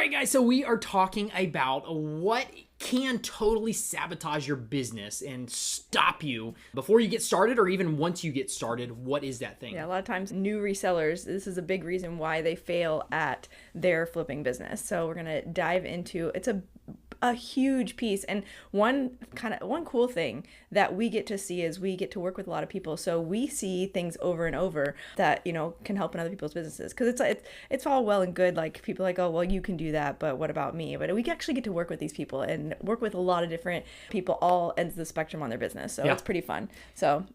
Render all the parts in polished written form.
right, guys, so we are talking about what can totally sabotage your business and stop you before you get started, or even once you get started. What is that thing? Yeah, a lot of times new resellers, this is a big reason why they fail at their flipping business. So we're going to dive into, it's a huge piece. And one cool thing that we get to see is we get to work with a lot of people. So we see things over and over that, can help in other people's businesses. Because it's all well and good. Like people are like, oh, well, you can do that, but what about me? But we actually get to work with these people and work with a lot of different people, all ends of the spectrum on their business. So it's pretty fun. So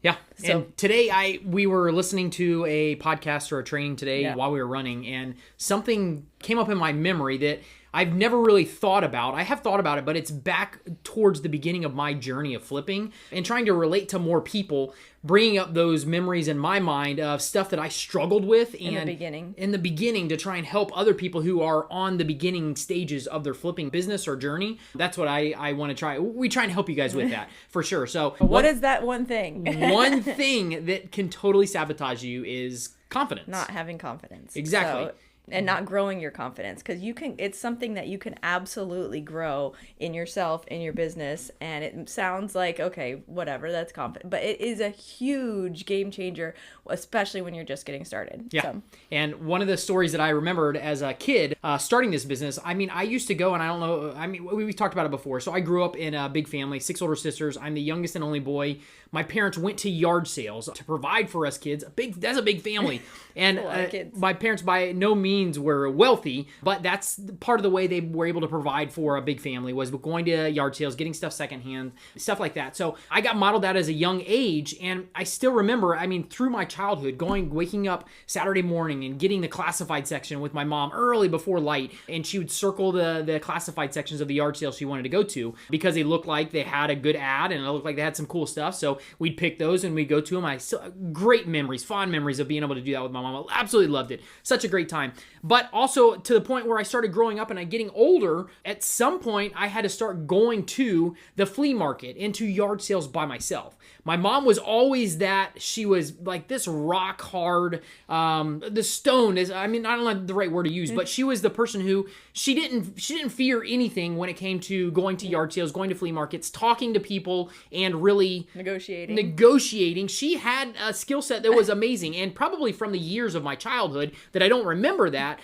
and today we were listening to a podcast or a training today while we were running, and something came up in my memory that I've never really thought about. I have thought about it, but it's back towards the beginning of my journey of flipping and trying to relate to more people, bringing up those memories in my mind of stuff that I struggled with in the beginning to try and help other people who are on the beginning stages of their flipping business or journey. That's what I want to try. We try and help you guys with that for sure. So what is that one thing? One thing that can totally sabotage you is confidence. Not having confidence. Exactly. And not growing your confidence, because it's something that you can absolutely grow in yourself, in your business. And it sounds like, okay, whatever, that's confident, but it is a huge game changer, especially when you're just getting started. Yeah. So. And one of the stories that I remembered as a kid starting this business, I used to go, and I don't know, we've talked about it before. So I grew up in a big family, 6 older sisters. I'm the youngest and only boy. My parents went to yard sales to provide for us kids. That's a big family. And my parents by no means were wealthy, but that's part of the way they were able to provide for a big family was going to yard sales, getting stuff secondhand, stuff like that. So I got modeled that as a young age, and I still remember, through my childhood, waking up Saturday morning and getting the classified section with my mom early before light, and she would circle the classified sections of the yard sale she wanted to go to because they looked like they had a good ad and it looked like they had some cool stuff. So we'd pick those and we'd go to them. Great memories, fond memories of being able to do that with my mom. I absolutely loved it. Such a great time. But also to the point where I started growing up and getting older, at some point I had to start going to the flea market, into yard sales by myself. My mom was always that. She was like this rock hard, the stone is, I don't know the right word to use, but she was the person who, she didn't fear anything when it came to going to yard sales, going to flea markets, talking to people, and really negotiating. She had a skill set that was amazing, and probably from the years of my childhood that I don't remember that.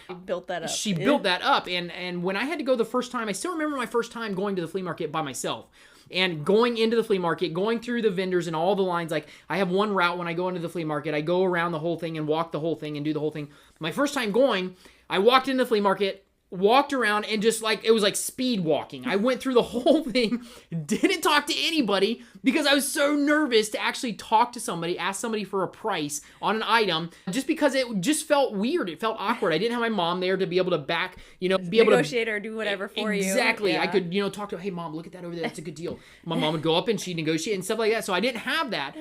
She built that up. And when I had to go the first time, I still remember my first time going to the flea market by myself. And going into the flea market, going through the vendors and all the lines, like I have one route when I go into the flea market. I go around the whole thing and walk the whole thing and do the whole thing. My first time going, I walked into the flea market, walked around, and just it was like speed walking. I went through the whole thing, didn't talk to anybody because I was so nervous to actually talk to somebody, ask somebody for a price on an item, just because it just felt weird. It felt awkward. I didn't have my mom there to be able to be able to negotiate or do whatever for you. Exactly. Yeah. I could, talk to, hey mom, look at that over there. That's a good deal. My mom would go up and she'd negotiate and stuff like that. So I didn't have that.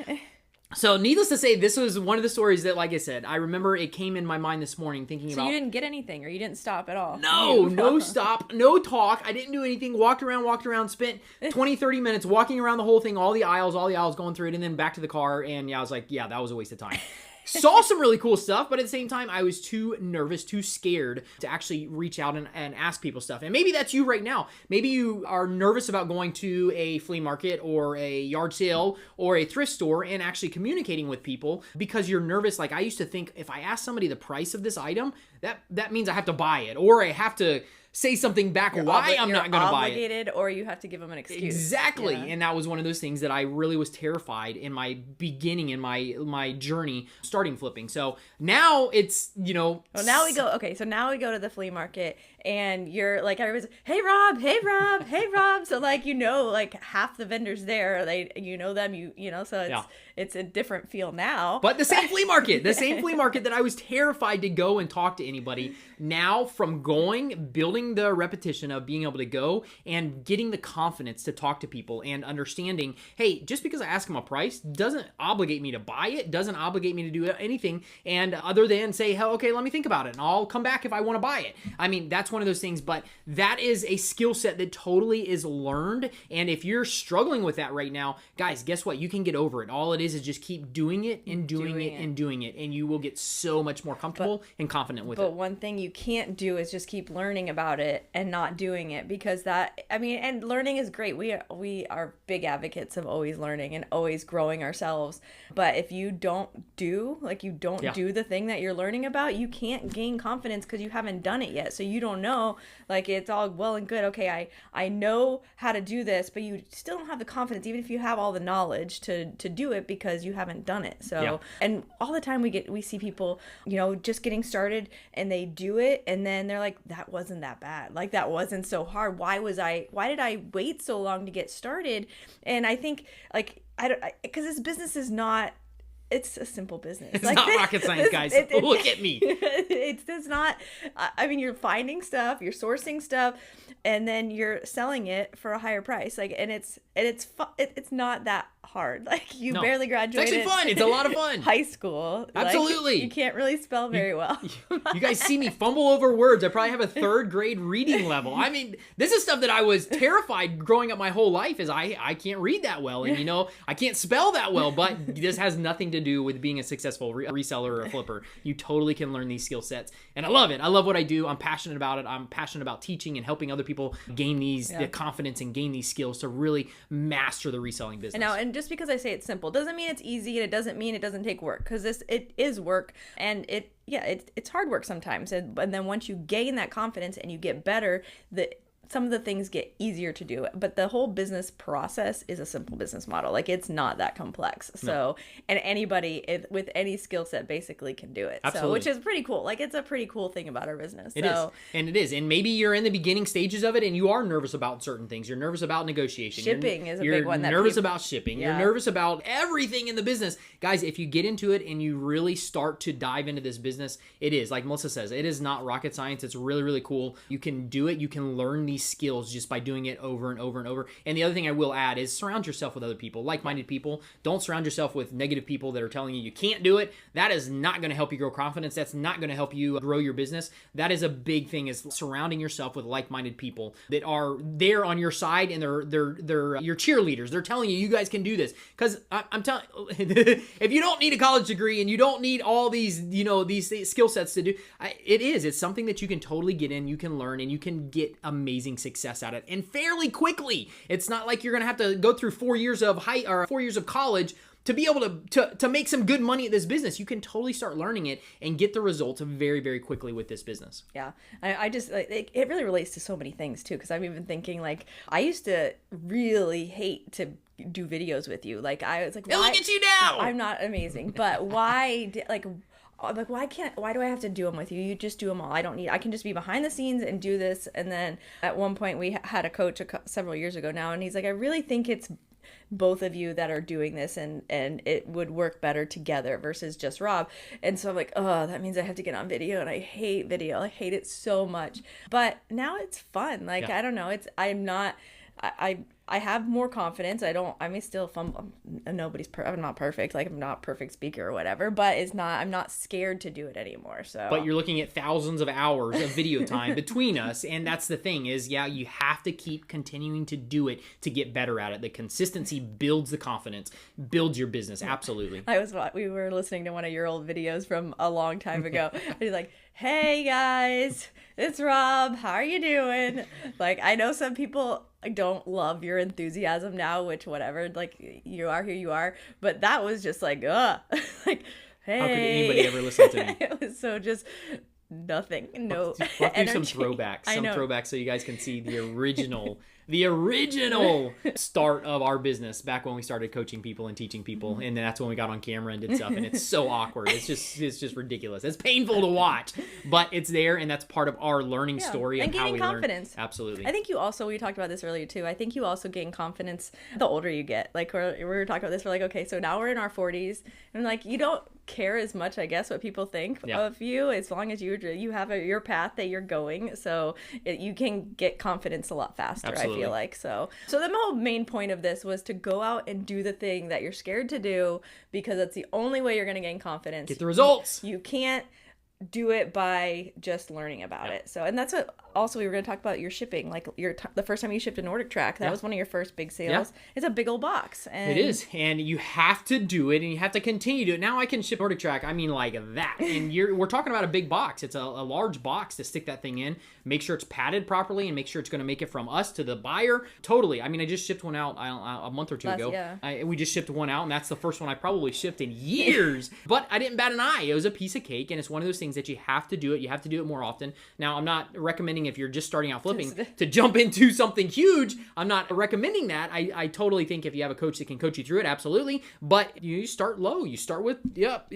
So needless to say, this was one of the stories that, like I said, I remember it came in my mind this morning thinking about. So you didn't get anything, or you didn't stop at all? No stop, no talk. I didn't do anything. Walked around, spent 20, 30 minutes walking around the whole thing, all the aisles going through it, and then back to the car. And I was like, yeah, that was a waste of time. Saw some really cool stuff, but at the same time, I was too nervous, too scared to actually reach out and ask people stuff. And maybe that's you right now. Maybe you are nervous about going to a flea market or a yard sale or a thrift store and actually communicating with people because you're nervous. Like I used to think if I ask somebody the price of this item, that means I have to buy it, or I have to say something back why I'm not going to buy it. You're obligated, or you have to give them an excuse. Exactly. Yeah. And that was one of those things that I really was terrified in my beginning, in my journey starting flipping. So now it's, Well, now we go, okay, so now we go to the flea market and you're like, everybody's, hey Rob, hey Rob, hey Rob. So half the vendors there, them, so it's a different feel now. But the same flea market, that I was terrified to go and talk to anybody. Now from building the repetition of being able to go and getting the confidence to talk to people and understanding, hey, just because I ask them a price doesn't obligate me to buy it, doesn't obligate me to do anything, and other than say, hey, okay, let me think about it and I'll come back if I want to buy it. That's one of those things, but that is a skill set that totally is learned. And if you're struggling with that right now, guys, guess what? You can get over it. All it is just keep doing it and doing it and doing it, and you will get so much more comfortable and confident with it. But one thing you can't do is just keep learning about about it and not doing it, because that, I mean, and learning is great. We are big advocates of always learning and always growing ourselves. But if you don't do, like, you don't do the thing that you're learning about, you can't gain confidence because you haven't done it yet. So you don't know, like, it's all well and good. Okay, I know how to do this, but you still don't have the confidence, even if you have all the knowledge to do it, because you haven't done it. So, and all the time we see people, you know, just getting started, and they do it, and then they're like, that wasn't that bad. Like, that wasn't so hard. Why did I wait so long to get started? And I think, like, because this business is not, it's a simple business. It's like, not rocket science, guys. Look at me. It's not, I mean, you're finding stuff, you're sourcing stuff, and then you're selling it for a higher price. Like, and it's not that hard. Like, you barely graduated. It's actually fun. It's a lot of fun. High school. Absolutely. Like, you can't really spell very well. You guys see me fumble over words. I probably have a 3rd grade reading level. I mean, this is stuff that I was terrified growing up my whole life, is I can't read that well, and, you know, I can't spell that well, but this has nothing to do with being a successful reseller or a flipper. You totally can learn these skill sets, and I love it. I love what I do. I'm passionate about it. I'm passionate about teaching and helping other people gain the confidence and gain these skills to really master the reselling business. And just because I say it's simple doesn't mean it's easy, and it doesn't mean it doesn't take work, because it is work, and it's hard work sometimes, and then once you gain that confidence and you get better, some of the things get easier to do, but the whole business process is a simple business model. Like, it's not that complex. So, and anybody with any skill set basically can do it. Absolutely. So, which is pretty cool. Like, it's a pretty cool thing about our business. It is. And maybe you're in the beginning stages of it, and you are nervous about certain things. You're nervous about negotiation. Shipping is a big one. You're nervous about shipping. You're nervous about everything in the business. Guys, if you get into it and you really start to dive into this business, it is, like Melissa says, it is not rocket science. It's really, really cool. You can do it. You can learn these skills just by doing it over and over and over. And the other thing I will add is surround yourself with other people, like-minded people. Don't surround yourself with negative people that are telling you can't do it. That is not going to help you grow confidence. That's not going to help you grow your business. That is a big thing, is surrounding yourself with like-minded people that are there on your side, and they're your cheerleaders. They're telling you guys can do this. Because I'm telling if you don't need a college degree and you don't need all these, you know, these skill sets to do, it's something that you can totally get in, you can learn, and you can get amazing success at it, and fairly quickly. It's not like you're gonna have to go through 4 years of 4 years of college to be able to make some good money at this business. You can totally start learning it and get the results very, very quickly with this business. Yeah. I just, like, it really relates to so many things too, because I'm even thinking, like, I used to really hate to do videos with you. Like, I was like, hey, look at you now! I'm not amazing, but why why do I have to do them with you? You just do them all. I can just be behind the scenes and do this. And then at one point we had a coach several years ago now, and he's like, I really think it's both of you that are doing this, and it would work better together versus just Rob. And so I'm like, oh, that means I have to get on video, and I hate video. I hate it so much. But now it's fun. Like, I don't know. I have more confidence. I may still fumble. I'm not perfect. Like, I'm not a perfect speaker or whatever, but I'm not scared to do it anymore. So, but you're looking at thousands of hours of video time between us. And that's the thing is, you have to keep continuing to do it to get better at it. The consistency builds the confidence, builds your business. Absolutely. We were listening to one of your old videos from a long time ago. He's like, hey guys, it's Rob. How are you doing? Like, I know some people don't love your enthusiasm now, which whatever, like, you are who you are, but that was just like, like, hey, how could anybody ever listen to me? It was so just nothing. No, we'll do some throwbacks so you guys can see the original start of our business back when we started coaching people and teaching people, and that's when we got on camera and did stuff, and it's so awkward. It's just ridiculous. It's painful to watch, but it's there, and that's part of our learning story and how we gaining confidence. Learn. Absolutely. I think you also, we talked about this earlier too, I think you also gain confidence the older you get. Like, we were talking about this, we're like, okay, so now we're in our 40s, and like, you don't care as much, I guess, what people think of you, as long as you have your path that you're going. So you can get confidence a lot faster. Absolutely. I feel like so the whole main point of this was to go out and do the thing that you're scared to do, because that's the only way you're going to gain confidence. Get the results. You can't do it by just learning about Yep. it. So, and that's what also we were going to talk about your shipping. Like the first time you shipped a Nordic track, that was one of your first big sales. It's a big old box. And It is, and you have to do it, and you have to continue to do it. Now I can ship Nordic track, I mean like that, and we're talking about a big box. It's a large box to stick that thing in. Make sure it's padded properly, and make sure it's going to make it from us to the buyer. Totally. I mean, I just shipped one out a month or two ago. Yeah. We just shipped one out, and that's the first one I probably shipped in years. But I didn't bat an eye. It was a piece of cake, and it's one of those things that you have to do it. You have to do it more often. Now, I'm not recommending if you're just starting out flipping to jump into something huge. I'm not recommending that. I totally think if you have a coach that can coach you through it, absolutely. But you start low. You start with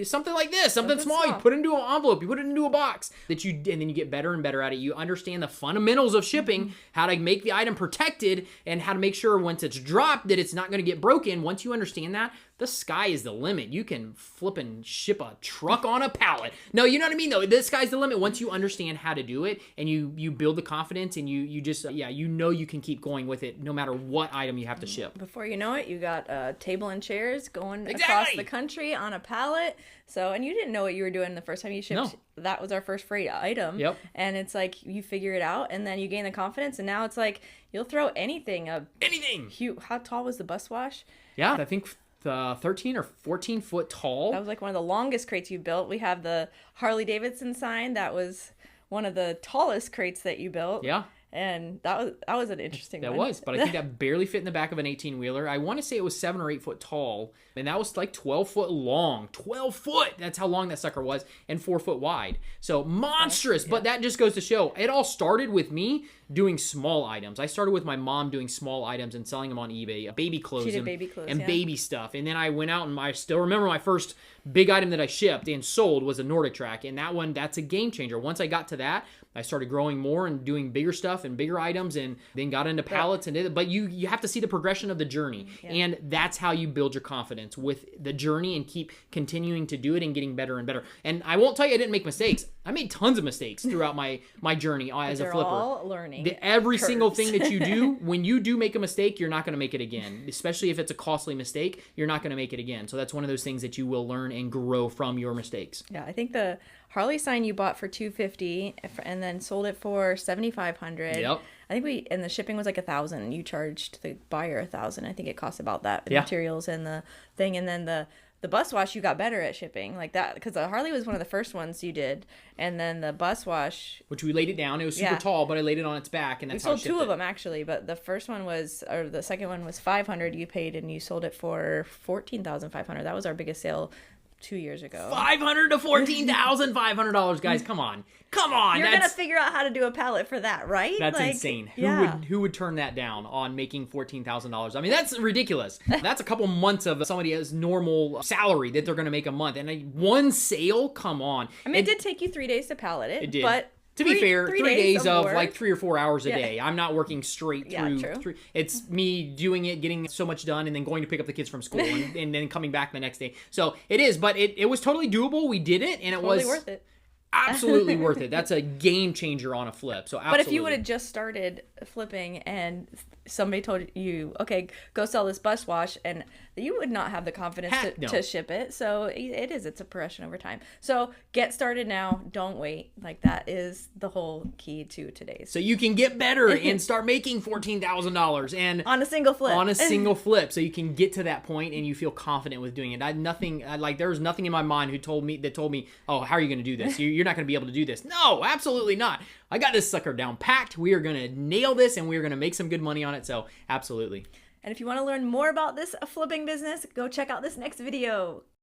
something like this, something small. You put it into an envelope. You put it into a box and then you get better and better at it. You understand the fundamentals of shipping, how to make the item protected, and how to make sure once it's dropped that it's not going to get broken. Once you understand that, the sky is the limit. You can flip and ship a truck on a pallet. No, you know what I mean though. The sky's the limit once you understand how to do it, and you build the confidence, and you just you can keep going with it no matter what item you have to ship. Before you know it, you got a table and chairs going across the country on a pallet. So, and you didn't know what you were doing the first time you shipped. No. That was our first freight item. Yep. And it's like you figure it out, and then you gain the confidence, and now it's like you'll throw anything. How tall was the bus wash? Yeah, I think 13 or 14 foot tall. That was like one of the longest crates you built. We have the Harley Davidson sign. That was one of the tallest crates that you built. Yeah. And that was an interesting one. That was, but I think that barely fit in the back of an 18-wheeler. I want to say it was 7 or 8 foot tall, and that was like 12 foot long. 12 foot! That's how long that sucker was, and 4 foot wide. So monstrous, but that just goes to show, it all started with me doing small items. I started with my mom doing small items and selling them on eBay, baby clothes, She did baby clothes, and baby stuff. And then I went out, and I still remember my first big item that I shipped and sold was a Nordic track, and that's a game changer. Once I got to that, I started growing more and doing bigger stuff and bigger items, and then got into pallets. But you have to see the progression of the journey, and that's how you build your confidence with the journey and keep continuing to do it and getting better and better. And I won't tell you I didn't make mistakes. I made tons of mistakes throughout my journey as a flipper. All learning. Every single thing that you do, when you do make a mistake, you're not going to make it again. Especially if it's a costly mistake, you're not going to make it again. So that's one of those things that you will learn and grow from your mistakes. Yeah, I think the Harley sign you bought for $250 and then sold it for $7,500. Yep. I think and the shipping was like $1,000. You charged the buyer $1,000. I think it cost about that, the materials and the thing, and then the bus wash, you got better at shipping like that, because the Harley was one of the first ones you did, and then the bus wash, which we laid it down. It was super tall, but I laid it on its back, and that's how I shipped it. We sold 2 of them actually, but the first one was, or the second one was $500. You paid, and you sold it for $14,500. That was our biggest sale 2 years ago. $500 to $14,500, guys. Come on. You're gonna figure out how to do a pallet for that, right? That's insane. Who would turn that down on making $14,000? I mean, that's ridiculous. That's a couple months of somebody else's normal salary that they're gonna make a month, and one sale. Come on. I mean, it did take you 3 days to pallet it. It did. But to be fair, 3 days of like 3 or 4 hours a Yeah. day. I'm not working straight through. True. It's me doing it, getting so much done, and then going to pick up the kids from school, and then coming back the next day. So it is, but it was totally doable. We did it, and it was worth it. Absolutely worth it. That's a game changer on a flip. So absolutely. But if you would have just started flipping and somebody told you, okay, go sell this bus wash, and you would not have the confidence to ship it. So it's a progression over time. So get started now. Don't wait. Like, that is the whole key to today's. So you can get better and start making $14,000 and on a single flip. On a single flip. So you can get to that point and you feel confident with doing it. There was nothing in my mind that told me, oh, how are you going to do this? You're not going to be able to do this. No, absolutely not. I got this sucker down packed. We are going to nail this, and we are going to make some good money on it. So absolutely. And if you want to learn more about this flipping business, go check out this next video.